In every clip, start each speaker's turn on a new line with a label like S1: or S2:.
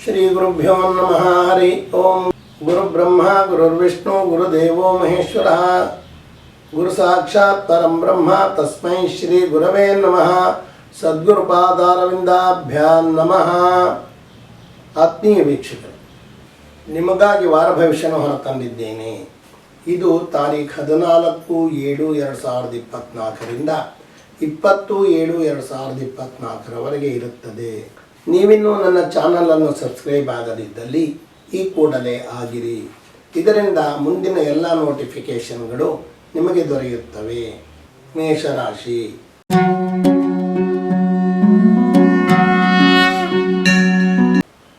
S1: ಶ್ರೀ ಗುರುಭ್ಯೋ ನಮಃ. ಹರಿ ಓಂ. ಗುರು ಬ್ರಹ್ಮ ಗುರುರ್ವಿಷ್ಣು ಗುರುದೇವೋ ಮಹೇಶ್ವರ. ಗುರು ಸಾಕ್ಷಾತ್ ಪರಂ ಬ್ರಹ್ಮ ತಸ್ಮೈ ಶ್ರೀ ಗುರವೇ ನಮಃ. ಸದ್ಗುರುಪಾದಾರವಿಂದಾಭ್ಯಾಂ ನಮಃ. ಆತ್ಮೀಯ ವೀಕ್ಷಕರು, ನಿಮಗಾಗಿ ವಾರ ಭವಿಷ್ಯನ ಹೊರತಂದಿದ್ದೇನೆ. ಇದು ತಾರೀಖು 14/7/2024ರಿಂದ 20/7/2024ರವರೆಗೆ ಇರುತ್ತದೆ. ನೀವಿನ್ನೂ ನನ್ನ ಚಾನಲನ್ನು ಸಬ್ಸ್ಕ್ರೈಬ್ ಆಗದಿದ್ದಲ್ಲಿ ಈ ಕೂಡಲೇ ಆಗಿರಿ. ಇದರಿಂದ ಮುಂದಿನ ಎಲ್ಲ ನೋಟಿಫಿಕೇಷನ್ಗಳು ನಿಮಗೆ ದೊರೆಯುತ್ತವೆ. ಮೇಷರಾಶಿ.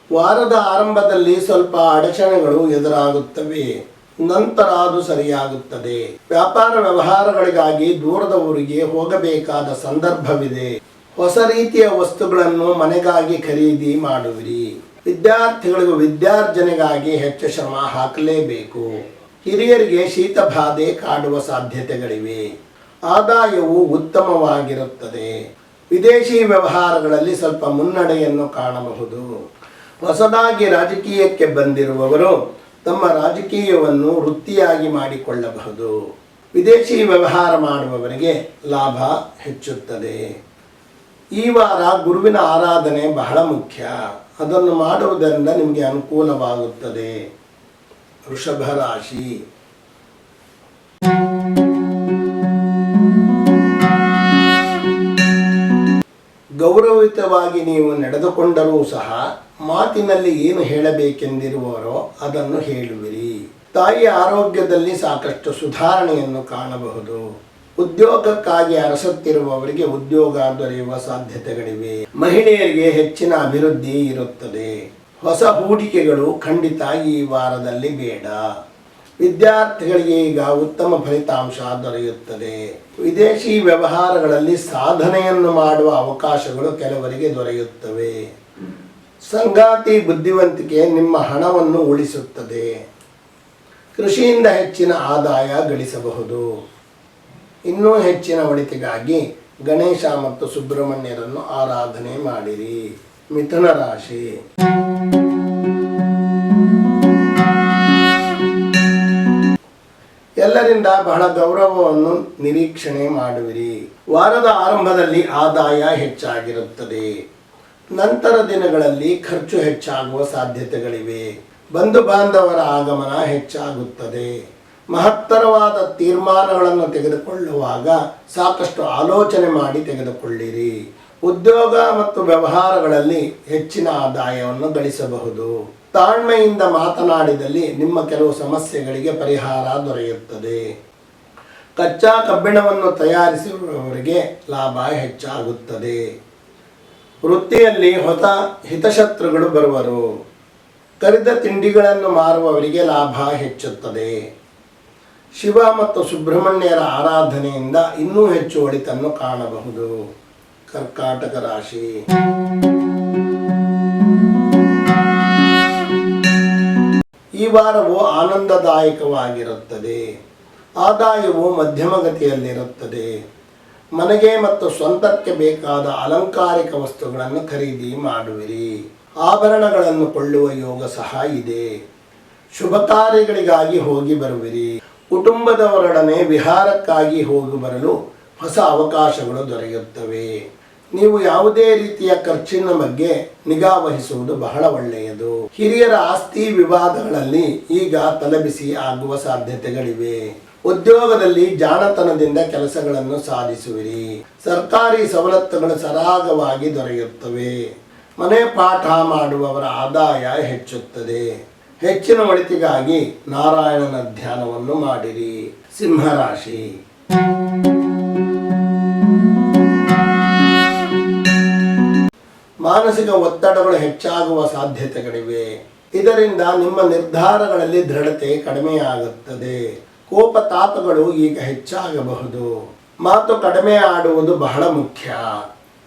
S1: ವಾರದ ಆರಂಭದಲ್ಲಿ ಸ್ವಲ್ಪ ಅಡಚಣೆಗಳು ಎದುರಾಗುತ್ತವೆ. ನಂತರ ಅದು ಸರಿಯಾಗುತ್ತದೆ. ವ್ಯಾಪಾರ ವ್ಯವಹಾರಗಳಿಗಾಗಿ ದೂರದ ಊರಿಗೆ ಹೋಗಬೇಕಾದ ಸಂದರ್ಭವಿದೆ. ಹೊಸ ರೀತಿಯ ವಸ್ತುಗಳನ್ನು ಮನೆಗಾಗಿ ಖರೀದಿ ಮಾಡುವಿರಿ. ವಿದ್ಯಾರ್ಥಿಗಳಿಗೂ ವಿದ್ಯಾರ್ಜನೆಗಾಗಿ ಹೆಚ್ಚು ಶ್ರಮ ಹಾಕಲೇಬೇಕು. ಹಿರಿಯರಿಗೆ ಶೀತಬಾಧೆ ಕಾಡುವ ಸಾಧ್ಯತೆಗಳಿವೆ. ಆದಾಯವು ಉತ್ತಮವಾಗಿರುತ್ತದೆ. ವಿದೇಶಿ ವ್ಯವಹಾರಗಳಲ್ಲಿ ಸ್ವಲ್ಪ ಮುನ್ನಡೆಯನ್ನು ಕಾಣಬಹುದು. ಹೊಸದಾಗಿ ರಾಜಕೀಯಕ್ಕೆ ಬಂದಿರುವವರು ತಮ್ಮ ರಾಜಕೀಯವನ್ನು ವೃತ್ತಿಯಾಗಿ ಮಾಡಿಕೊಳ್ಳಬಹುದು. ವಿದೇಶಿ ವ್ಯವಹಾರ ಮಾಡುವವರಿಗೆ ಲಾಭ ಹೆಚ್ಚುತ್ತದೆ. ಈ ವಾರ ಗುರುವಿನ ಆರಾಧನೆ ಬಹಳ ಮುಖ್ಯ. ಅದನ್ನು ಮಾಡುವುದರಿಂದ ನಿಮಗೆ ಅನುಕೂಲವಾಗುತ್ತದೆ. ವೃಷಭ ರಾಶಿ. ಗೌರವಯುತವಾಗಿ ನೀವು ನಡೆದುಕೊಂಡರೂ ಸಹ ಮಾತಿನಲ್ಲಿ ಏನು ಹೇಳಬೇಕೆಂದಿರುವವರೋ ಅದನ್ನು ಹೇಳುವಿರಿ. ತಾಯಿಯ ಆರೋಗ್ಯದಲ್ಲಿ ಸಾಕಷ್ಟು ಸುಧಾರಣೆಯನ್ನು ಕಾಣಬಹುದು. ಉದ್ಯೋಗಕ್ಕಾಗಿ ಅರಸುತ್ತಿರುವವರಿಗೆ ಉದ್ಯೋಗ ದೊರೆಯುವ ಸಾಧ್ಯತೆಗಳಿವೆ. ಮಹಿಳೆಯರಿಗೆ ಹೆಚ್ಚಿನ ಅಭಿವೃದ್ಧಿ ಇರುತ್ತದೆ. ಹೊಸ ಹೂಡಿಕೆಗಳು ಖಂಡಿತ ಈ ವಾರದಲ್ಲಿ ಬೇಡ. ವಿದ್ಯಾರ್ಥಿಗಳಿಗೆ ಈಗ ಉತ್ತಮ ಫಲಿತಾಂಶ ದೊರೆಯುತ್ತದೆ. ವಿದೇಶಿ ವ್ಯವಹಾರಗಳಲ್ಲಿ ಸಾಧನೆಯನ್ನು ಮಾಡುವ ಅವಕಾಶಗಳು ಕೆಲವರಿಗೆ ದೊರೆಯುತ್ತವೆ. ಸಂಗಾತಿ ಬುದ್ಧಿವಂತಿಕೆ ನಿಮ್ಮ ಹಣವನ್ನು ಉಳಿಸುತ್ತದೆ. ಕೃಷಿಯಿಂದ ಹೆಚ್ಚಿನ ಆದಾಯ ಗಳಿಸಬಹುದು. ಇನ್ನೂ ಹೆಚ್ಚಿನ ಒಳಿತಿಗಾಗಿ ಗಣೇಶ ಮತ್ತು ಸುಬ್ರಹ್ಮಣ್ಯರನ್ನು ಆರಾಧನೆ ಮಾಡಿರಿ. ಮಿಥುನ ರಾಶಿ. ಎಲ್ಲರಿಂದ ಬಹಳ ಗೌರವವನ್ನು ನಿರೀಕ್ಷಣೆ ಮಾಡುವಿರಿ. ವಾರದ ಆರಂಭದಲ್ಲಿ ಆದಾಯ ಹೆಚ್ಚಾಗಿರುತ್ತದೆ. ನಂತರ ದಿನಗಳಲ್ಲಿ ಖರ್ಚು ಹೆಚ್ಚಾಗುವ ಸಾಧ್ಯತೆಗಳಿವೆ. ಬಂಧು ಬಾಂಧವರ ಆಗಮನ ಹೆಚ್ಚಾಗುತ್ತದೆ. ಮಹತ್ತರವಾದ ತೀರ್ಮಾನಗಳನ್ನು ತೆಗೆದುಕೊಳ್ಳುವಾಗ ಸಾಕಷ್ಟು ಆಲೋಚನೆ ಮಾಡಿ ತೆಗೆದುಕೊಳ್ಳಿರಿ. ಉದ್ಯೋಗ ಮತ್ತು ವ್ಯವಹಾರಗಳಲ್ಲಿ ಹೆಚ್ಚಿನ ಆದಾಯವನ್ನು ಗಳಿಸಬಹುದು. ತಾಳ್ಮೆಯಿಂದ ಮಾತನಾಡಿದಲ್ಲಿ ನಿಮ್ಮ ಕೆಲವು ಸಮಸ್ಯೆಗಳಿಗೆ ಪರಿಹಾರ ದೊರೆಯುತ್ತದೆ. ಕಚ್ಚಾ ಕಬ್ಬಿಣವನ್ನು ತಯಾರಿಸಿರುವವರಿಗೆ ಲಾಭ ಹೆಚ್ಚಾಗುತ್ತದೆ. ವೃತ್ತಿಯಲ್ಲಿ ಹೊಸ ಹಿತಶತ್ರುಗಳು ಬರುವರು. ಕರಿದ ತಿಂಡಿಗಳನ್ನು ಮಾರುವವರಿಗೆ ಲಾಭ ಹೆಚ್ಚುತ್ತದೆ. ಶಿವ ಮತ್ತು ಸುಬ್ರಹ್ಮಣ್ಯರ ಆರಾಧನೆಯಿಂದ ಇನ್ನೂ ಹೆಚ್ಚು ಒಳಿತನ್ನು ಕಾಣಬಹುದು. ಕರ್ಕಾಟಕ ರಾಶಿ. ಈ ವಾರವು ಆನಂದದಾಯಕವಾಗಿರುತ್ತದೆ. ಆದಾಯವು ಮಧ್ಯಮಗತಿಯಲ್ಲಿರುತ್ತದೆ. ಮನೆಗೆ ಮತ್ತು ಸ್ವಂತಕ್ಕೆ ಬೇಕಾದ ಅಲಂಕಾರಿಕ ವಸ್ತುಗಳನ್ನು ಖರೀದಿ ಮಾಡುವಿರಿ. ಆಭರಣಗಳನ್ನು ಕೊಳ್ಳುವ ಯೋಗ ಸಹ ಇದೆ. ಶುಭ ಕಾರ್ಯಗಳಿಗಾಗಿ ಹೋಗಿ ಬರುವಿರಿ. ಕುಟುಂಬದವರೊಡನೆ ವಿಹಾರಕ್ಕಾಗಿ ಹೋಗಿ ಬರಲು ಹೊಸ ಅವಕಾಶಗಳು ದೊರೆಯುತ್ತವೆ. ನೀವು ಯಾವುದೇ ರೀತಿಯ ಖರ್ಚಿನ ಬಗ್ಗೆ ನಿಗಾ ವಹಿಸುವುದು ಬಹಳ ಒಳ್ಳೆಯದು. ಹಿರಿಯರ ಆಸ್ತಿ ವಿವಾದಗಳಲ್ಲಿ ಈಗ ತಲೆಬಿಸಿ ಆಗುವ ಸಾಧ್ಯತೆಗಳಿವೆ. ಉದ್ಯೋಗದಲ್ಲಿ ಜಾಣತನದಿಂದ ಕೆಲಸಗಳನ್ನು ಸಾಧಿಸುವಿರಿ. ಸರ್ಕಾರಿ ಸವಲತ್ತುಗಳು ಸರಾಗವಾಗಿ ದೊರೆಯುತ್ತವೆ. ಮನೆ ಪಾಠ ಮಾಡುವವರ ಆದಾಯ ಹೆಚ್ಚುತ್ತದೆ. ಹೆಚ್ಚಿನ ಒಳಿತಿಗಾಗಿ ನಾರಾಯಣನ ಧ್ಯಾನವನ್ನು ಮಾಡಿರಿ. ಸಿಂಹರಾಶಿ. ಮಾನಸಿಕ ಒತ್ತಡಗಳು ಹೆಚ್ಚಾಗುವ ಸಾಧ್ಯತೆಗಳಿವೆ. ಇದರಿಂದ ನಿಮ್ಮ ನಿರ್ಧಾರಗಳಲ್ಲಿ ದೃಢತೆ ಕಡಿಮೆಯಾಗುತ್ತದೆ. ಕೋಪ ತಾಪಗಳು ಈಗ ಹೆಚ್ಚಾಗಬಹುದು. ಮಾತು ಕಡಿಮೆ ಆಡುವುದು ಬಹಳ ಮುಖ್ಯ.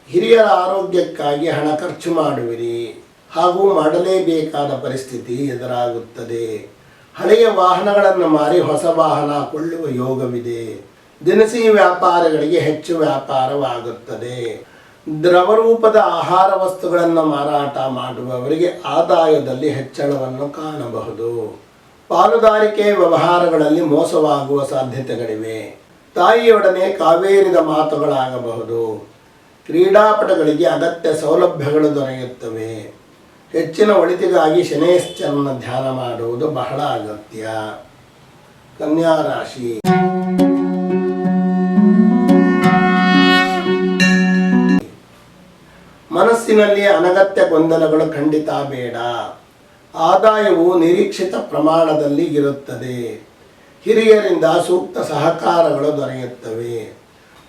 S1: ಹಿರಿಯರ ಆರೋಗ್ಯಕ್ಕಾಗಿ ಹಣ ಖರ್ಚು ಮಾಡುವಿರಿ ಹಾಗೂ ಮಾಡಲೇಬೇಕಾದ ಪರಿಸ್ಥಿತಿ ಎದುರಾಗುತ್ತದೆ. ಹಳೆಯ ವಾಹನಗಳನ್ನು ಮಾರಿ ಹೊಸ ವಾಹನ ಕೊಳ್ಳುವ ಯೋಗವಿದೆ. ದಿನಸಿ ವ್ಯಾಪಾರಗಳಿಗೆ ಹೆಚ್ಚು ವ್ಯಾಪಾರವಾಗುತ್ತದೆ. ದ್ರವರೂಪದ ಆಹಾರ ವಸ್ತುಗಳನ್ನು ಮಾರಾಟ ಮಾಡುವವರಿಗೆ ಆದಾಯದಲ್ಲಿ ಹೆಚ್ಚಳವನ್ನು ಕಾಣಬಹುದು. ಪಾಲುದಾರಿಕೆ ವ್ಯವಹಾರಗಳಲ್ಲಿ ಮೋಸವಾಗುವ ಸಾಧ್ಯತೆಗಳಿವೆ. ತಾಯಿಯೊಡನೆ ಕಾವೇರಿದ ಮಾತುಗಳಾಗಬಹುದು. ಕ್ರೀಡಾಪಟುಗಳಿಗೆ ಅಗತ್ಯ ಸೌಲಭ್ಯಗಳು ದೊರೆಯುತ್ತವೆ. ಹೆಚ್ಚಿನ ಒಳಿತಿಗಾಗಿ ಶನೇಶ್ವರನ ಧ್ಯಾನ ಮಾಡುವುದು ಬಹಳ ಅಗತ್ಯ. ಕನ್ಯಾ ರಾಶಿ. ಮನಸ್ಸಿನಲ್ಲಿ ಅನಗತ್ಯ ಗೊಂದಲಗಳು ಖಂಡಿತ ಬೇಡ. ಆದಾಯವು ನಿರೀಕ್ಷಿತ ಪ್ರಮಾಣದಲ್ಲಿ ಇರುತ್ತದೆ. ಹಿರಿಯರಿಂದ ಸೂಕ್ತ ಸಹಕಾರಗಳು ದೊರೆಯುತ್ತವೆ.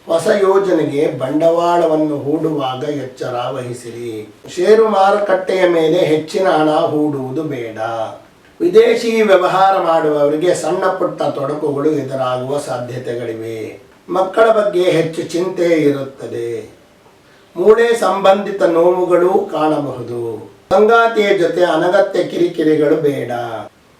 S1: ಹೊಸ ಯೋಜನೆಗೆ ಬಂಡವಾಳವನ್ನು ಹೂಡುವಾಗ ಎಚ್ಚರ ವಹಿಸಿರಿ. ಷೇರು ಮಾರುಕಟ್ಟೆಯ ಮೇಲೆ ಹೆಚ್ಚಿನ ಹಣ ಹೂಡುವುದು ಬೇಡ. ವಿದೇಶಿ ವ್ಯವಹಾರ ಮಾಡುವವರಿಗೆ ಸಣ್ಣ ಪುಟ್ಟ ತೊಡಕುಗಳು ಎದುರಾಗುವ ಸಾಧ್ಯತೆಗಳಿವೆ. ಮಕ್ಕಳ ಬಗ್ಗೆ ಹೆಚ್ಚು ಚಿಂತೆ ಇರುತ್ತದೆ. ಮೂಳೆ ಸಂಬಂಧಿತ ನೋವುಗಳು ಕಾಣಬಹುದು. ಸಂಗಾತಿಯ ಜೊತೆ ಅನಗತ್ಯ ಕಿರಿಕಿರಿಗಳು ಬೇಡ.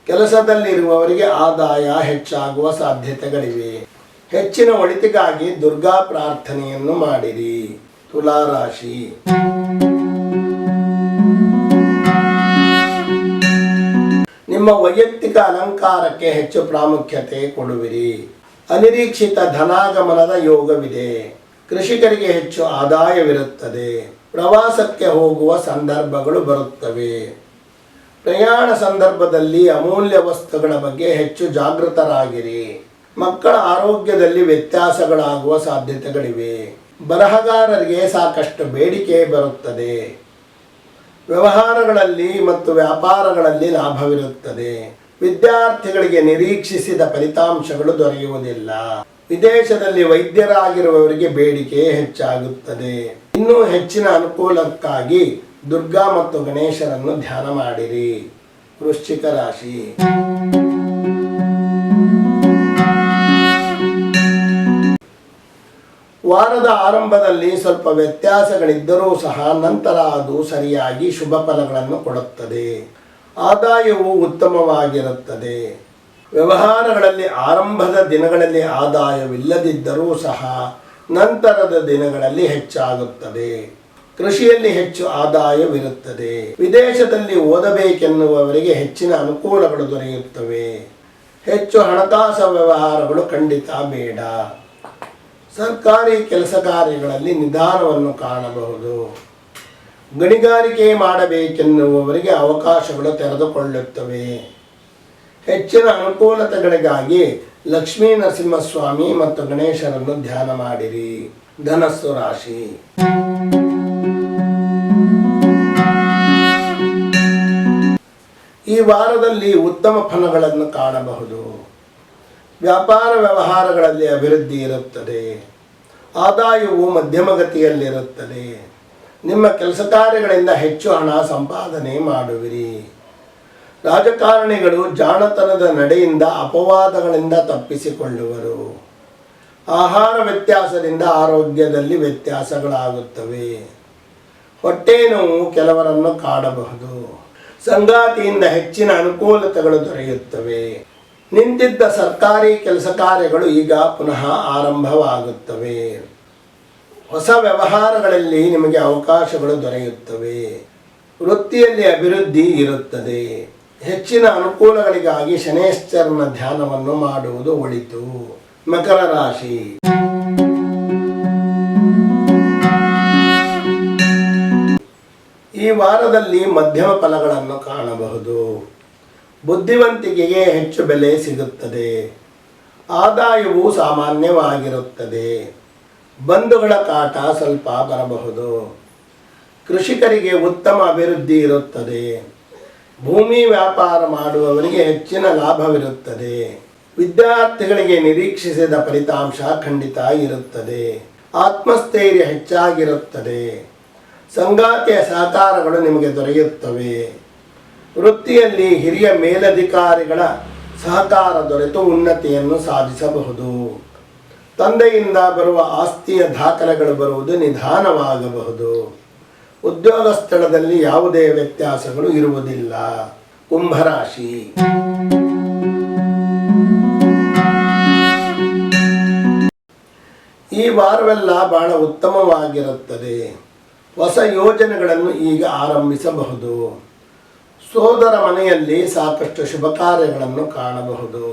S1: ಕೆಲಸದಲ್ಲಿರುವವರಿಗೆ ಆದಾಯ ಹೆಚ್ಚಾಗುವ ಸಾಧ್ಯತೆಗಳಿವೆ. ಹೆಚ್ಚಿನ ಒಳಿತಿಗಾಗಿ ದುರ್ಗಾ ಪ್ರಾರ್ಥನೆಯನ್ನು ಮಾಡಿರಿ. ತುಲಾ ರಾಶಿ. ನಿಮ್ಮ ವೈಯಕ್ತಿಕ ಅಲಂಕಾರಕ್ಕೆ ಹೆಚ್ಚು ಪ್ರಾಮುಖ್ಯತೆ ಕೊಡುವಿರಿ. ಅನಿರೀಕ್ಷಿತ ಧನಾಗಮನದ ಯೋಗವಿದೆ. ಕೃಷಿಕರಿಗೆ ಹೆಚ್ಚು ಆದಾಯವಿರುತ್ತದೆ. ಪ್ರವಾಸಕ್ಕೆ ಹೋಗುವ ಸಂದರ್ಭಗಳು ಬರುತ್ತವೆ. ಪ್ರಯಾಣ ಸಂದರ್ಭದಲ್ಲಿ ಅಮೂಲ್ಯ ವಸ್ತುಗಳ ಬಗ್ಗೆ ಹೆಚ್ಚು ಜಾಗೃತರಾಗಿರಿ. ಮಕ್ಕಳ ಆರೋಗ್ಯದಲ್ಲಿ ವ್ಯತ್ಯಾಸಗಳಾಗುವ ಸಾಧ್ಯತೆಗಳಿವೆ. ಬರಹಗಾರರಿಗೆ ಸಾಕಷ್ಟು ಬೇಡಿಕೆ ಬರುತ್ತದೆ. ವ್ಯವಹಾರಗಳಲ್ಲಿ ಮತ್ತು ವ್ಯಾಪಾರಗಳಲ್ಲಿ ಲಾಭವಿರುತ್ತದೆ. ವಿದ್ಯಾರ್ಥಿಗಳಿಗೆ ನಿರೀಕ್ಷಿಸಿದ ಫಲಿತಾಂಶಗಳು ದೊರೆಯುವುದಿಲ್ಲ. ವಿದೇಶದಲ್ಲಿ ವೈದ್ಯರಾಗಿರುವವರಿಗೆ ಬೇಡಿಕೆ ಹೆಚ್ಚಾಗುತ್ತದೆ. ಇನ್ನೂ ಹೆಚ್ಚಿನ ಅನುಕೂಲಕ್ಕಾಗಿ ದುರ್ಗಾ ಮತ್ತು ಗಣೇಶರನ್ನು ಧ್ಯಾನ ಮಾಡಿರಿ. ವೃಶ್ಚಿಕ ರಾಶಿ. ವಾರದ ಆರಂಭದಲ್ಲಿ ಸ್ವಲ್ಪ ವ್ಯತ್ಯಾಸಗಳಿದ್ದರೂ ಸಹ ನಂತರ ಅದು ಸರಿಯಾಗಿ ಶುಭ ಫಲಗಳನ್ನು ಕೊಡುತ್ತದೆ. ಆದಾಯವು ಉತ್ತಮವಾಗಿರುತ್ತದೆ. ವ್ಯವಹಾರಗಳಲ್ಲಿ ಆರಂಭದ ದಿನಗಳಲ್ಲಿ ಆದಾಯವಿಲ್ಲದಿದ್ದರೂ ಸಹ ನಂತರದ ದಿನಗಳಲ್ಲಿ ಹೆಚ್ಚಾಗುತ್ತದೆ. ಕೃಷಿಯಲ್ಲಿ ಹೆಚ್ಚು ಆದಾಯವಿರುತ್ತದೆ. ವಿದೇಶದಲ್ಲಿ ಓದಬೇಕೆನ್ನುವವರಿಗೆ ಹೆಚ್ಚಿನ ಅನುಕೂಲಗಳು ದೊರೆಯುತ್ತವೆ. ಹೆಚ್ಚು ಹಣಕಾಸು ವ್ಯವಹಾರಗಳು ಖಂಡಿತ ಬೇಡ. ಸರ್ಕಾರಿ ಕೆಲಸ ಕಾರ್ಯಗಳಲ್ಲಿ ನಿಧಾನವನ್ನು ಕಾಣಬಹುದು. ಗಣಿಗಾರಿಕೆ ಮಾಡಬೇಕೆನ್ನುವವರಿಗೆ ಅವಕಾಶಗಳು ತೆರೆದುಕೊಳ್ಳುತ್ತವೆ. ಹೆಚ್ಚಿನ ಅನುಕೂಲತೆಗಳಿಗಾಗಿ ಲಕ್ಷ್ಮೀ ನರಸಿಂಹಸ್ವಾಮಿ ಮತ್ತು ಗಣೇಶರನ್ನು ಧ್ಯಾನ ಮಾಡಿರಿ. ಧನಸ್ಸು ರಾಶಿ. ಈ ವಾರದಲ್ಲಿ ಉತ್ತಮ ಫಲಗಳನ್ನು ಕಾಣಬಹುದು. ವ್ಯಾಪಾರ ವ್ಯವಹಾರಗಳಲ್ಲಿ ಅಭಿವೃದ್ಧಿ ಇರುತ್ತದೆ. ಆದಾಯವು ಮಧ್ಯಮಗತಿಯಲ್ಲಿರುತ್ತದೆ. ನಿಮ್ಮ ಕೆಲಸ ಕಾರ್ಯಗಳಿಂದ ಹೆಚ್ಚು ಹಣ ಸಂಪಾದನೆ ಮಾಡುವಿರಿ. ರಾಜಕಾರಣಿಗಳು ಜಾಣತನದ ನಡೆಯಿಂದ ಅಪವಾದಗಳಿಂದ ತಪ್ಪಿಸಿಕೊಳ್ಳುವರು. ಆಹಾರ ವ್ಯತ್ಯಾಸದಿಂದ ಆರೋಗ್ಯದಲ್ಲಿ ವ್ಯತ್ಯಾಸಗಳಾಗುತ್ತವೆ. ಹೊಟ್ಟೆ ನೋವು ಕೆಲವರನ್ನು ಕಾಡಬಹುದು. ಸಂಗಾತಿಯಿಂದ ಹೆಚ್ಚಿನ ಅನುಕೂಲತೆಗಳು ದೊರೆಯುತ್ತವೆ. ನಿಂತಿದ್ದ ಸರ್ಕಾರಿ ಕೆಲಸ ಕಾರ್ಯಗಳು ಈಗ ಪುನಃ ಆರಂಭವಾಗುತ್ತವೆ. ಹೊಸ ವ್ಯವಹಾರಗಳಲ್ಲಿ ನಿಮಗೆ ಅವಕಾಶಗಳು ದೊರೆಯುತ್ತವೆ. ವೃತ್ತಿಯಲ್ಲಿ ಅಭಿವೃದ್ಧಿ ಇರುತ್ತದೆ. ಹೆಚ್ಚಿನ ಅನುಕೂಲಗಳಿಗಾಗಿ ಶನೇಶ್ವರನ ಧ್ಯಾನವನ್ನು ಮಾಡುವುದು ಒಳಿತು. ಮಕರ ರಾಶಿ. ಈ ವಾರದಲ್ಲಿ ಮಧ್ಯಮ ಫಲಗಳನ್ನು ಕಾಣಬಹುದು. ಬುದ್ಧಿವಂತಿಕೆಗೆ ಹೆಚ್ಚು ಬೆಲೆ ಸಿಗುತ್ತದೆ. ಆದಾಯವು ಸಾಮಾನ್ಯವಾಗಿರುತ್ತದೆ. ಬಂಧುಗಳ ಕಾಟ ಸ್ವಲ್ಪ ಬರಬಹುದು. ಕೃಷಿಕರಿಗೆ ಉತ್ತಮ ಅಭಿವೃದ್ಧಿ ಇರುತ್ತದೆ. ಭೂಮಿ ವ್ಯಾಪಾರ ಮಾಡುವವರಿಗೆ ಹೆಚ್ಚಿನ ಲಾಭವಿರುತ್ತದೆ. ವಿದ್ಯಾರ್ಥಿಗಳಿಗೆ ನಿರೀಕ್ಷಿಸಿದ ಫಲಿತಾಂಶ ಖಂಡಿತ ಇರುತ್ತದೆ. ಆತ್ಮಸ್ಥೈರ್ಯ ಹೆಚ್ಚಾಗಿರುತ್ತದೆ. ಸಂಗಾತಿಯ ಸಹಕಾರಗಳು ನಿಮಗೆ ದೊರೆಯುತ್ತವೆ. ವೃತ್ತಿಯಲ್ಲಿ ಹಿರಿಯ ಮೇಲಧಿಕಾರಿಗಳ ಸಹಕಾರ ದೊರೆತು ಉನ್ನತಿಯನ್ನು ಸಾಧಿಸಬಹುದು. ತಂದೆಯಿಂದ ಬರುವ ಆಸ್ತಿಯ ದಾಖಲೆಗಳು ಬರುವುದು ನಿಧಾನವಾಗಬಹುದು. ಉದ್ಯೋಗ ಸ್ಥಳದಲ್ಲಿ ಯಾವುದೇ ವ್ಯತ್ಯಾಸಗಳು ಇರುವುದಿಲ್ಲ. ಕುಂಭರಾಶಿ. ಈ ವಾರವೆಲ್ಲ ಬಹಳ ಉತ್ತಮವಾಗಿರುತ್ತದೆ. ಹೊಸ ಯೋಜನೆಗಳನ್ನು ಈಗ ಆರಂಭಿಸಬಹುದು. ಸೋದರ ಮನೆಯಲ್ಲಿ ಸಾಕಷ್ಟು ಶುಭ ಕಾರ್ಯಗಳನ್ನು ಕಾಣಬಹುದು.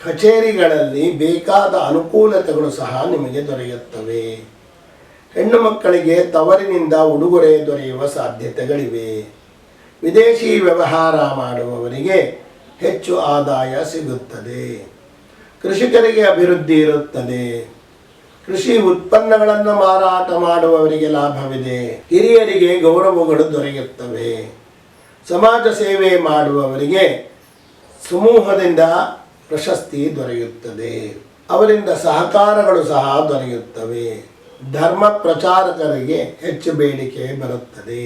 S1: ಕಚೇರಿಗಳಲ್ಲಿ ಬೇಕಾದ ಅನುಕೂಲತೆಗಳು ಸಹ ನಿಮಗೆ ದೊರೆಯುತ್ತವೆ. ಹೆಣ್ಣು ಮಕ್ಕಳಿಗೆ ತವರಿನಿಂದ ಉಡುಗೊರೆ ದೊರೆಯುವ ಸಾಧ್ಯತೆಗಳಿವೆ. ವಿದೇಶಿ ವ್ಯವಹಾರ ಮಾಡುವವರಿಗೆ ಹೆಚ್ಚು ಆದಾಯ ಸಿಗುತ್ತದೆ. ಕೃಷಿಕರಿಗೆ ಅಭಿವೃದ್ಧಿ ಇರುತ್ತದೆ. ಕೃಷಿ ಉತ್ಪನ್ನಗಳನ್ನು ಮಾರಾಟ ಮಾಡುವವರಿಗೆ ಲಾಭವಿದೆ. ಹಿರಿಯರಿಗೆ ಗೌರವಗಳು ದೊರೆಯುತ್ತವೆ. ಸಮಾಜ ಸೇವೆ ಮಾಡುವವರಿಗೆ ಸಮೂಹದಿಂದ ಪ್ರಶಸ್ತಿ ದೊರೆಯುತ್ತದೆ. ಅವರಿಂದ ಸಹಕಾರಗಳು ಸಹ ದೊರೆಯುತ್ತವೆ. ಧರ್ಮ ಪ್ರಚಾರಕರಿಗೆ ಹೆಚ್ಚು ಬೇಡಿಕೆ ಬರುತ್ತದೆ.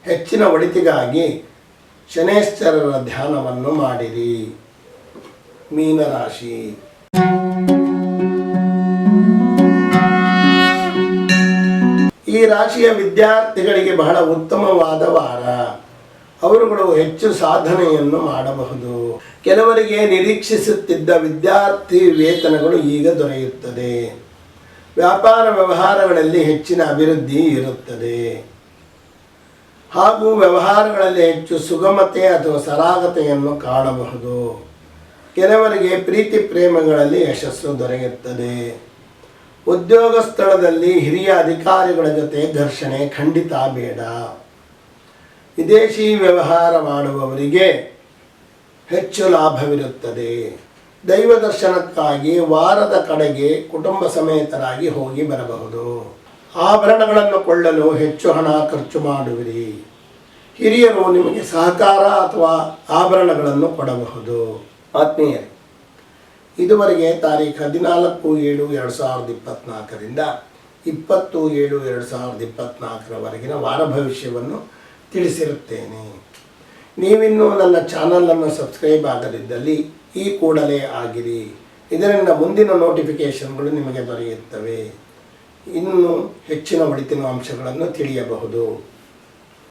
S1: ಹೆಚ್ಚಿನ ಒಳಿತಿಗಾಗಿ ಶನೇಶ್ವರರ ಧ್ಯಾನವನ್ನು ಮಾಡಿರಿ. ಮೀನರಾಶಿ. ಈ ರಾಶಿಯ ವಿದ್ಯಾರ್ಥಿಗಳಿಗೆ ಬಹಳ ಉತ್ತಮವಾದ ವಾರ. ಅವರುಗಳು ಹೆಚ್ಚು ಸಾಧನೆಯನ್ನು ಮಾಡಬಹುದು. ಕೆಲವರಿಗೆ ನಿರೀಕ್ಷಿಸುತ್ತಿದ್ದ ವಿದ್ಯಾರ್ಥಿ ವೇತನಗಳು ಈಗ ದೊರೆಯುತ್ತದೆ. ವ್ಯಾಪಾರ ವ್ಯವಹಾರಗಳಲ್ಲಿ ಹೆಚ್ಚಿನ ಅಭಿವೃದ್ಧಿ ಇರುತ್ತದೆ ಹಾಗೂ ವ್ಯವಹಾರಗಳಲ್ಲಿ ಹೆಚ್ಚು ಸುಗಮತೆ ಅಥವಾ ಸರಾಗತೆಯನ್ನು ಕಾಣಬಹುದು. ಕೆಲವರಿಗೆ ಪ್ರೀತಿ ಪ್ರೇಮಗಳಲ್ಲಿ ಯಶಸ್ಸು ದೊರೆಯುತ್ತದೆ. ಉದ್ಯೋಗ ಸ್ಥಳದಲ್ಲಿ ಹಿರಿಯ ಅಧಿಕಾರಿಗಳ ಜೊತೆ ಘರ್ಷಣೆ ಖಂಡಿತ ಬೇಡ. ವಿದೇಶಿ ವ್ಯವಹಾರ ಮಾಡುವವರಿಗೆ ಹೆಚ್ಚು ಲಾಭವಿರುತ್ತದೆ. ದೈವ ದರ್ಶನಕ್ಕಾಗಿ ವಾರದ ಕಡೆಗೆ ಕುಟುಂಬ ಸಮೇತರಾಗಿ ಹೋಗಿ ಬರಬಹುದು. ಆಭರಣಗಳನ್ನು ಕೊಳ್ಳಲು ಹೆಚ್ಚು ಹಣ ಖರ್ಚು ಮಾಡುವಿರಿ. ಹಿರಿಯರು ನಿಮಗೆ ಸಹಕಾರ ಅಥವಾ ಆಭರಣಗಳನ್ನು ಕೊಡಬಹುದು. ಆತ್ಮೀಯರೇ, ಇದುವರೆಗೆ ತಾರೀಖು 14/7/2024ರಿಂದ 20/7/2024ರವರೆಗಿನ ವಾರ ಭವಿಷ್ಯವನ್ನು ತಿಳಿಸಿರುತ್ತೇನೆ. ನೀವಿನ್ನೂ ನನ್ನ ಚಾನಲನ್ನು ಸಬ್ಸ್ಕ್ರೈಬ್ ಆಗದಿದ್ದಲ್ಲಿ ಈ ಕೂಡಲೇ ಆಗಿರಿ. ಇದರಿಂದ ಮುಂದಿನ ನೋಟಿಫಿಕೇಷನ್ಗಳು ನಿಮಗೆ ದೊರೆಯುತ್ತವೆ. ಇನ್ನೂ ಹೆಚ್ಚಿನ ಒಳಿತಿನ ಅಂಶಗಳನ್ನು ತಿಳಿಯಬಹುದು.